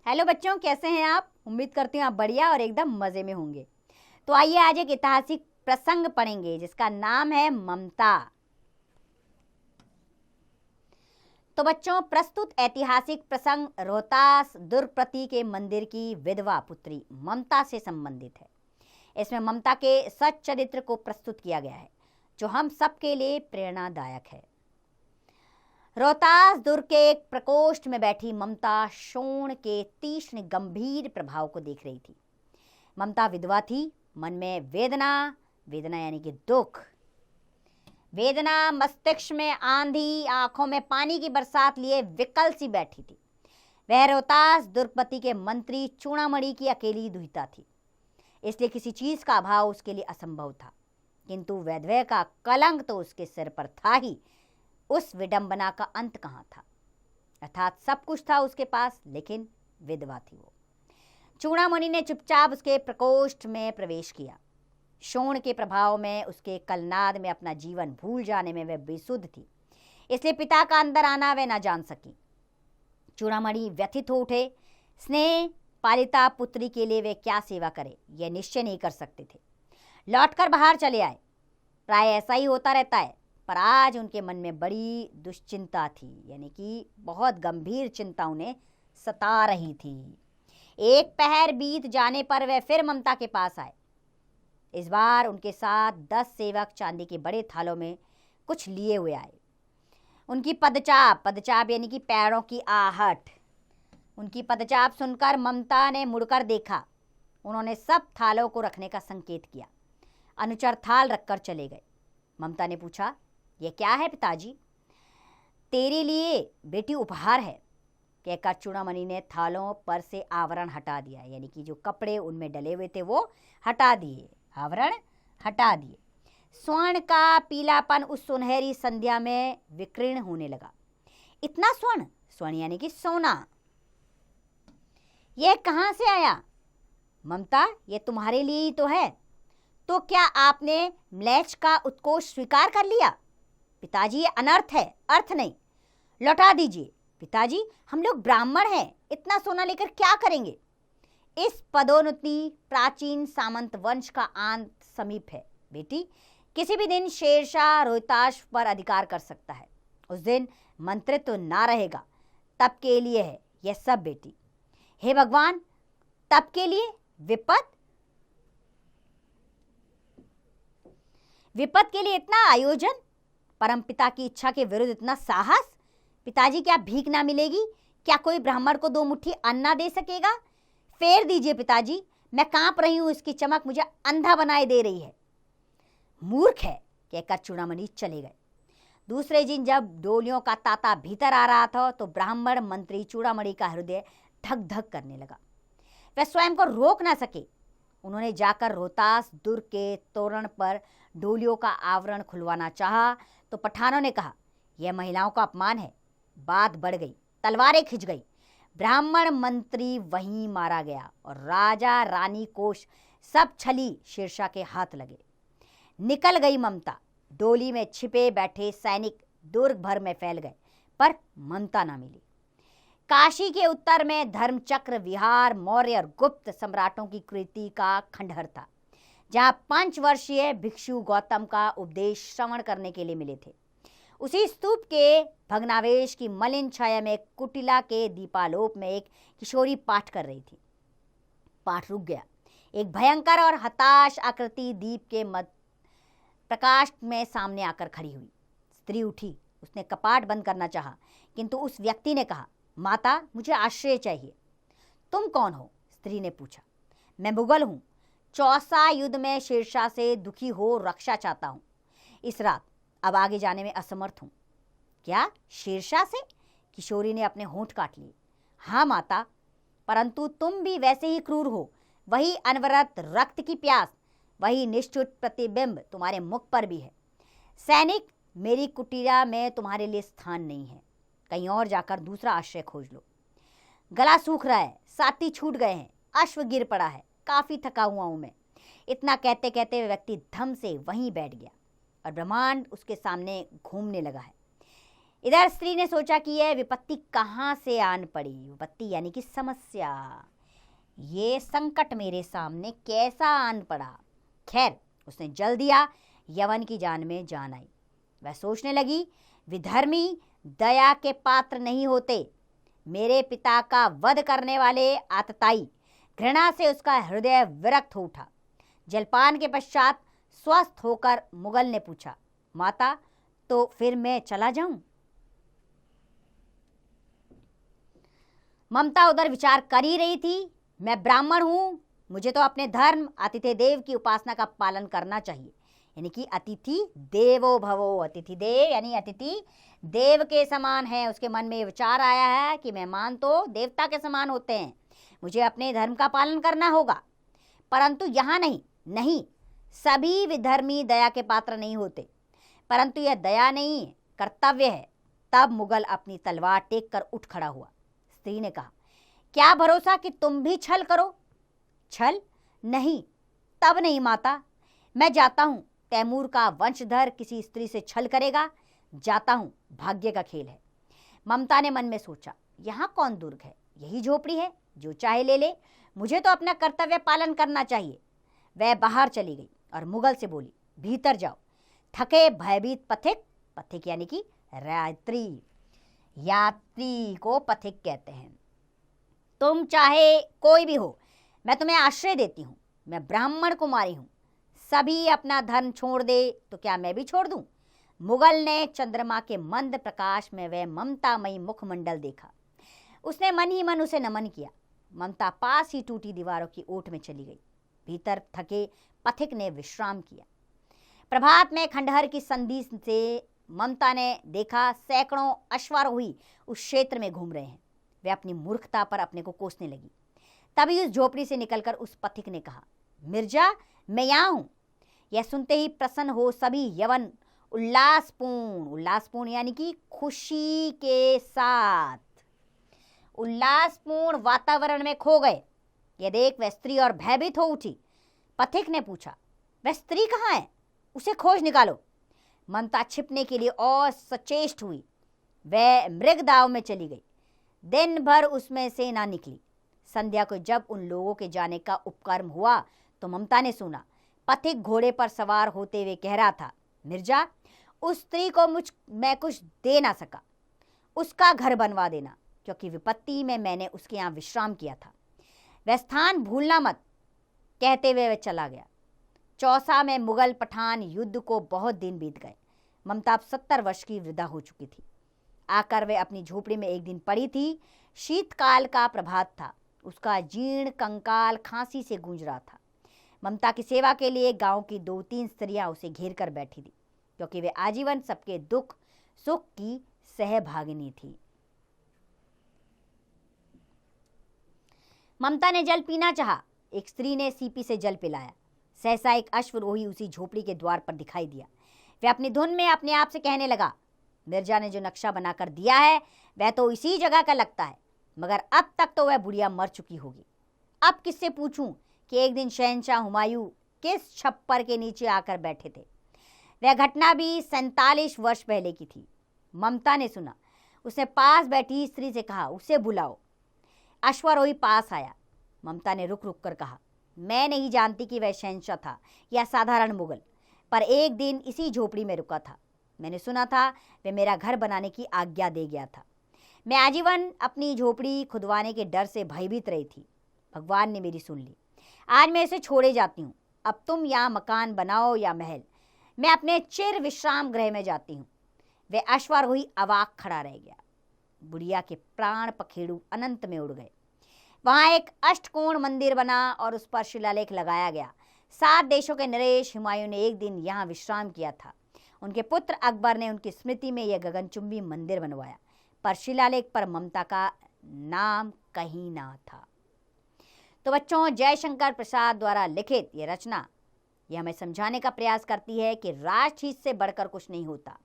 Hello बच्चों, कैसे हैं आप? उम्मीद करती हूँ आप बढ़िया और एकदम मज़े में होंगे। तो आइए आज एक ऐतिहासिक प्रसंग पढ़ेंगे जिसका नाम है ममता। तो बच्चों, प्रस्तुत ऐतिहासिक प्रसंग रोहतास दुर्गपति के मंदिर की विधवा पुत्री ममता से संबंधित है। इसमें ममता के सच्च चरित्र को प्रस्तुत किया गया है जो हम सबके लिए प्रेरणादायक है। रोहतास दुर्ग के एक प्रकोष्ठ में बैठी ममता शोण के तीक्ष्ण गंभीर प्रभाव को देख रही थी। ममता विधवा थी, मन में वेदना वेदना यानी कि दुख, वेदना मस्तिष्क में आंधी, आंखों में पानी की बरसात लिए विकल सी बैठी थी। वह रोहतास दुर्गपति के मंत्री चूड़ामणि की अकेली दुहिता थी, इसलिए किसी चीज का अभाव उसके लिए असंभव था। किंतु वैधव्य का कलंक तो उसके सिर पर था ही। उस विडंबना का अंत कहाँ था? अर्थात सब कुछ था उसके पास, लेकिन विधवा थी वो। चूड़ामणि ने चुपचाप उसके प्रकोष्ठ में प्रवेश किया। शोण के प्रभाव में, उसके कलनाद में अपना जीवन भूल जाने में वह बेसुध थी, इसलिए पिता का अंदर आना वह न जान सकी। चूड़ामणि व्यथित हो उठे। स्नेह पालिता पुत्री के लिए वे क्या सेवा करे यह निश्चय नहीं कर सकते थे। लौटकर बाहर चले आए। प्राय ऐसा ही होता रहता है, पर आज उनके मन में बड़ी दुश्चिंता थी, यानी कि बहुत गंभीर चिंता उन्हें सता रही थी। एक पहर बीत जाने पर वे फिर ममता के पास आए। इस बार उनके साथ 10 सेवक चांदी के बड़े थालों में कुछ लिए हुए आए। उनकी पदचाप यानी कि पैरों की आहट, उनकी पदचाप सुनकर ममता ने मुड़कर देखा। उन्होंने सब थालों को रखने का संकेत किया। अनुचर थाल रखकर चले गए। ममता ने पूछा, यह क्या है पिताजी? तेरे लिए बेटी उपहार है, कहकर चूड़ामणि ने थालों पर से आवरण हटा दिया, यानी कि जो कपड़े उनमें डले हुए थे वो हटा दिए, आवरण हटा दिए। स्वर्ण का पीलापन उस सुनहरी संध्या में विकीर्ण होने लगा। इतना स्वर्ण, स्वर्ण यानी कि सोना, यह कहाँ से आया? ममता, यह तुम्हारे लिए ही तो है। तो क्या आपने म्लेच्छ का उत्कोच स्वीकार कर लिया? पिताजी, ये अनर्थ है, अर्थ नहीं। लौटा दीजिए। पिताजी, हम लोग ब्राह्मण हैं, इतना सोना लेकर क्या करेंगे? इस पदोन्नति प्राचीन सामंत वंश का आंत समीप है बेटी। किसी भी दिन शेरशाह रोहतास पर अधिकार कर सकता है। उस दिन मंत्रित्व तो ना रहेगा, तब के लिए है यह सब बेटी। हे भगवान, तब के लिए विपत के लिए इतना आयोजन, परमपिता की इच्छा के विरुद्ध इतना साहस। पिताजी, क्या भीख ना मिलेगी? क्या कोई ब्राह्मण को 2 मुट्ठी अन्न ना दे सकेगा? फेर दीजिए पिताजी, मैं कांप रही हूं, इसकी चमक मुझे अंधा बनाए दे रही है। मूर्ख है, कहकर चूड़ामणि चले गए। दूसरे दिन जब डोलियों का तांता भीतर आ रहा था तो ब्राह्मण मंत्री चूड़ामणि का हृदय धक धक करने लगा। वह स्वयं को रोक ना सके। उन्होंने जाकर रोहतास दुर्ग के तोरण पर डोलियों का आवरण खुलवाना चाहा तो पठानों ने कहा, यह महिलाओं का अपमान है। बात बढ़ गई, तलवारें खिंच गई। ब्राह्मण मंत्री वहीं मारा गया और राजा रानी कोष सब छली शेरशाह के हाथ लगे। निकल गई ममता। डोली में छिपे बैठे सैनिक दुर्ग भर में फैल गए, पर ममता ना मिली। काशी के उत्तर में धर्मचक्र विहार मौर्य और गुप्त सम्राटों की कृति का खंडहर था, जहां 5 वर्षीय भिक्षु गौतम का उपदेश श्रवण करने के लिए मिले थे। उसी स्तूप के भग्नावेश की मलिन छाया में कुटिला के दीपालोक में एक किशोरी पाठ कर रही थी। पाठ रुक गया। एक भयंकर और हताश आकृति दीप के मध्य प्रकाश में सामने आकर खड़ी हुई। स्त्री उठी। उसने कपाट बंद करना चाहा, किंतु उस व्यक्ति ने कहा, माता, मुझे आश्रय चाहिए। तुम कौन हो? स्त्री ने पूछा। मैं मुगल हूं, चौसा युद्ध में शेरशाह से दुखी हो रक्षा चाहता हूं। इस रात अब आगे जाने में असमर्थ हूं। क्या, शेरशाह से? किशोरी ने अपने होंठ काट लिए। हाँ माता, परंतु तुम भी वैसे ही क्रूर हो। वही अनवरत रक्त की प्यास, वही निष्ठुर प्रतिबिंब तुम्हारे मुख पर भी है। सैनिक, मेरी कुटीरा में तुम्हारे लिए स्थान नहीं है। कहीं और जाकर दूसरा आश्रय खोज लो। गला सूख रहा है, साथी छूट गए हैं, अश्व गिर पड़ा है, काफी थका हुआ हूं मैं। इतना कहते कहते वह व्यक्ति धम से वहीं बैठ गया और ब्रह्मांड उसके सामने घूमने लगा है। इधर स्त्री ने सोचा कि यह विपत्ति कहाँ से आन पड़ी। विपत्ति यानी कि समस्या, ये संकट मेरे सामने कैसा आन पड़ा। खैर, उसने जल दिया, यवन की जान में जान आई। वह सोचने लगी, विधर्मी दया के पात्र नहीं होते। मेरे पिता का वध करने वाले आतताई, घृणा से उसका हृदय विरक्त हो उठा। जलपान के पश्चात स्वस्थ होकर मुगल ने पूछा, माता, तो फिर मैं चला जाऊं? ममता उधर विचार कर ही रही थी, मैं ब्राह्मण हूं, मुझे तो अपने धर्म अतिथि देव की उपासना का पालन करना चाहिए। यानी कि अतिथि देवो भवो, अतिथि देव यानी अतिथि देव के समान है। उसके मन में विचार आया है कि मेहमान तो देवता के समान होते हैं, मुझे अपने धर्म का पालन करना होगा। परंतु यहाँ नहीं, सभी विधर्मी दया के पात्र नहीं होते, परंतु यह दया नहीं कर्तव्य है। तब मुगल अपनी तलवार टेक कर उठ खड़ा हुआ। स्त्री ने कहा, क्या भरोसा कि तुम भी छल करो? छल नहीं, तब नहीं माता, मैं जाता हूं। तैमूर का वंशधर किसी स्त्री से छल करेगा? जाता हूं, भाग्य का खेल है। ममता ने मन में सोचा, यहाँ कौन दुर्ग है, यही झोपड़ी है, जो चाहे ले ले, मुझे तो अपना कर्तव्य पालन करना चाहिए। वह बाहर चली गई और मुगल से बोली, भीतर जाओ। थके भयभीत पथिक, पथिक यानी कि यात्री को पथिक कहते हैं। तुम चाहे कोई भी हो, मैं तुम्हें आश्रय देती हूँ। मैं ब्राह्मण कुमारी हूँ, सभी अपना धर्म छोड़ दे तो क्या मैं भी छोड़ दूं? मुगल ने चंद्रमा के मंद प्रकाश में वह ममतामयी मुखमंडल देखा। उसने मन ही मन उसे नमन किया। ममता पास ही टूटी दीवारों की ओट में चली गई। भीतर थके पथिक ने विश्राम किया। प्रभात में खंडहर की संधि से ममता ने देखा सैकड़ों अश्वारोही उस क्षेत्र में घूम रहे हैं। वे अपनी मूर्खता पर अपने को कोसने लगी। तभी उस झोपड़ी से निकलकर उस पथिक ने कहा, मिर्जा, मैं यहाँ हूं। यह सुनते ही प्रसन्न हो सभी यवन उल्लासपूर्ण यानी कि खुशी के साथ उल्लासपूर्ण वातावरण में खो गए। यह देख वह स्त्री और भयभीत हो उठी। पथिक ने पूछा, वह स्त्री कहाँ है? उसे खोज निकालो। ममता छिपने के लिए और सचेष्ट हुई। वह मृगदाव में चली गई। दिन भर उसमें से ना निकली। संध्या को जब उन लोगों के जाने का उपक्रम हुआ तो ममता ने सुना पथिक घोड़े पर सवार होते हुए कह रहा था, मिर्जा, उस स्त्री को मैं कुछ दे ना सका, उसका घर बनवा देना, क्योंकि विपत्ति में मैंने उसके यहाँ विश्राम किया था। वह स्थान भूलना मत, कहते हुए वह चला गया। चौसा में मुगल पठान युद्ध को बहुत दिन बीत गए। ममता अब 70 वर्ष की वृद्धा हो चुकी थी। आकर वे अपनी झोपड़ी में एक दिन पड़ी थी। शीतकाल का प्रभात था। उसका जीर्ण कंकाल खांसी से गूंज रहा था। ममता की सेवा के लिए गांव की 2-3 स्त्रियां उसे घेर कर बैठी थी, क्योंकि वे आजीवन सबके दुख सुख की सहभागिनी थी। ममता ने जल पीना चाहा। एक स्त्री ने सीपी से जल पिलाया। सहसा एक अश्वरोही उसी झोपड़ी के द्वार पर दिखाई दिया। वह अपनी धुन में अपने आप से कहने लगा, मिर्जा ने जो नक्शा बनाकर दिया है वह तो इसी जगह का लगता है, मगर अब तक तो वह बुढ़िया मर चुकी होगी। अब किससे पूछूं कि एक दिन शहंशाह हुमायूं किस छप्पर के नीचे आकर बैठे थे। वह घटना भी 47 वर्ष पहले की थी। ममता ने सुना। उसने पास बैठी स्त्री से कहा, उसे बुलाओ। अश्वारोही पास आया। ममता ने रुक रुक कर कहा, मैं नहीं जानती कि वह शहंशाह था या साधारण मुगल, पर एक दिन इसी झोपड़ी में रुका था। मैंने सुना था वह मेरा घर बनाने की आज्ञा दे गया था। मैं आजीवन अपनी झोपड़ी खुदवाने के डर से भयभीत रही थी। भगवान ने मेरी सुन ली। आज मैं इसे छोड़े जाती हूँ। अब तुम यहाँ मकान बनाओ या महल, मैं अपने चिर विश्राम गृह में जाती हूँ। वह अश्वारोही अवाक खड़ा रह गया। बुढ़िया के प्राण पखेड़ू अनंत में उड़ गए। वहाँ एक अष्टकोण मंदिर बना और उस पर शिलालेख लगाया गया। 7 देशों के नरेश हुमायूं ने एक दिन यहाँ विश्राम किया था। उनके पुत्र अकबर ने उनकी स्मृति में यह गगनचुंबी मंदिर बनवाया, पर शिलालेख पर ममता का नाम कहीं ना था। तो बच्चों, जयशंकर प्रसाद द्वारा लिखित ये रचना यह हमें समझाने का प्रयास करती है कि राजहित से बढ़कर कुछ नहीं होता।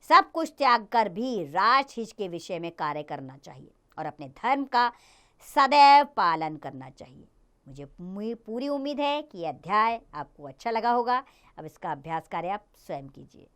सब कुछ त्याग कर भी राजहित के विषय में कार्य करना चाहिए और अपने धर्म का सदैव पालन करना चाहिए। मुझे पूरी उम्मीद है कि यह अध्याय आपको अच्छा लगा होगा। अब इसका अभ्यास कार्य आप स्वयं कीजिए।